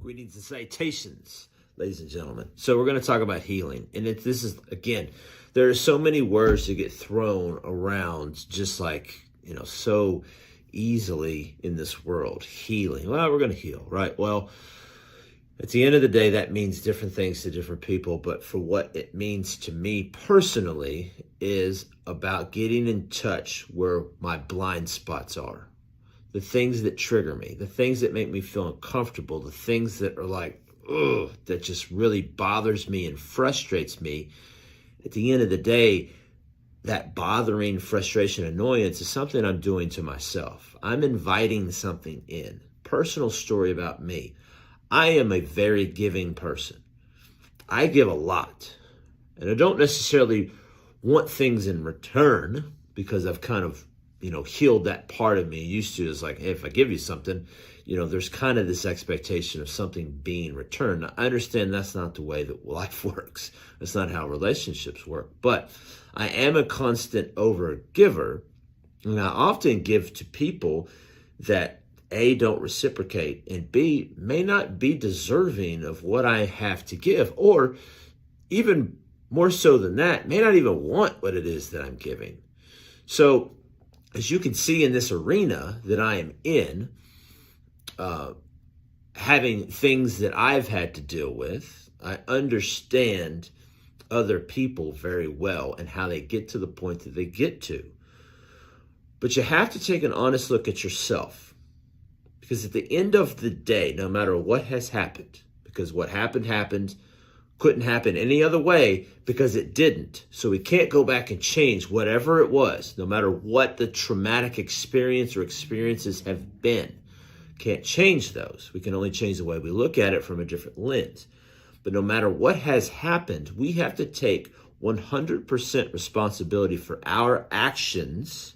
Greetings and salutations, ladies and gentlemen. So we're going to talk about healing. And this is, again, there are so many words that get thrown around just like, so easily in this world. Healing. Well, we're going to heal, right? Well, at the end of the day, that means different things to different people. But for what it means to me personally is about getting in touch where my blind spots are. The things that trigger me, the things that make me feel uncomfortable, the things that are like, ugh, that just really bothers me and frustrates me. At the end of the day, that bothering, frustration, annoyance is something I'm doing to myself. I'm inviting something in. Personal story about me. I am a very giving person. I give a lot. And I don't necessarily want things in return because I've kind of healed that part of me. Used to is like, hey, if I give you something, there's kind of this expectation of something being returned. Now, I understand that's not the way that life works. That's not how relationships work. But I am a constant over giver. And I often give to people that A, don't reciprocate, and B, may not be deserving of what I have to give, or even more so than that, may not even want what it is that I'm giving. So as you can see in this arena that I am in, having things that I've had to deal with, I understand other people very well and how they get to the point that they get to. But you have to take an honest look at yourself. Because at the end of the day, no matter what has happened, because what happened, couldn't happen any other way because it didn't. So we can't go back and change whatever it was, no matter what the traumatic experience or experiences have been. Can't change those. We can only change the way we look at it from a different lens. But no matter what has happened, we have to take 100% responsibility for our actions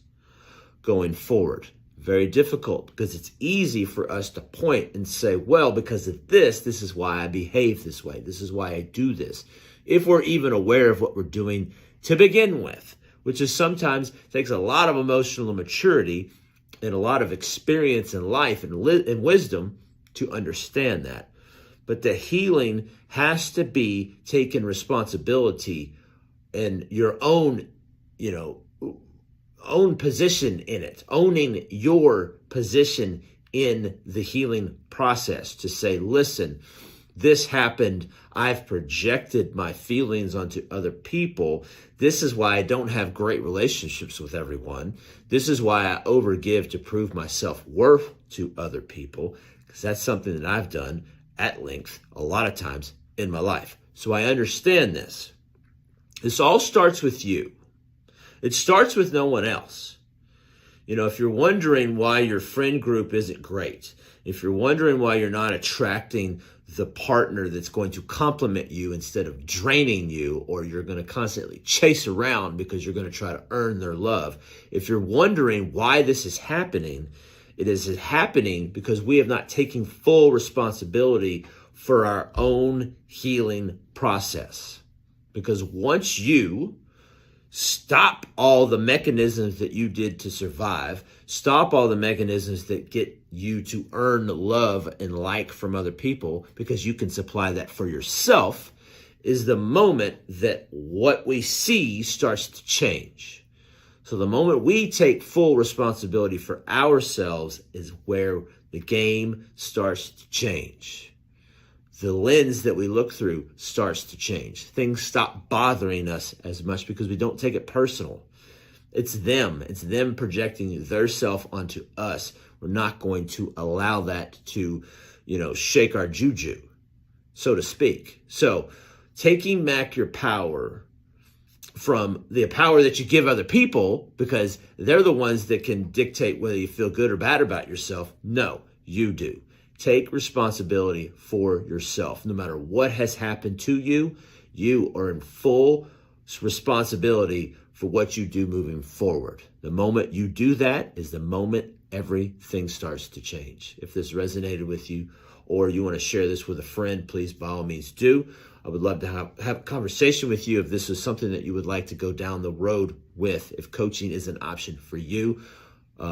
going forward. Very difficult because it's easy for us to point and say, well, because of this is why I behave this way. This is why I do this. If we're even aware of what we're doing to begin with, which is sometimes takes a lot of emotional maturity and a lot of experience in life and wisdom to understand that. But the healing has to be taking responsibility in your own, own position in it, owning your position in the healing process to say, listen, this happened. I've projected my feelings onto other people. This is why I don't have great relationships with everyone. This is why I overgive to prove my self-worth to other people, because that's something that I've done at length a lot of times in my life. So I understand this. This all starts with you. It starts with no one else. If you're wondering why your friend group isn't great, if you're wondering why you're not attracting the partner that's going to compliment you instead of draining you, or you're going to constantly chase around because you're going to try to earn their love, if you're wondering why this is happening, it is happening because we have not taken full responsibility for our own healing process. Because once you stop all the mechanisms that you did to survive, stop all the mechanisms that get you to earn love and like from other people, because you can supply that for yourself, is the moment that what we see starts to change. So the moment we take full responsibility for ourselves is where the game starts to change. The lens that we look through starts to change. Things stop bothering us as much because we don't take it personal. It's them projecting their self onto us. We're not going to allow that to, shake our juju, so to speak. So taking back your power from the power that you give other people, because they're the ones that can dictate whether you feel good or bad about yourself. No, you do. Take responsibility for yourself. No matter what has happened to you, you are in full responsibility for what you do moving forward. The moment you do that is the moment everything starts to change. If this resonated with you, or you want to share this with a friend, please by all means do. I would love to have a conversation with you if this is something that you would like to go down the road with, if coaching is an option for you.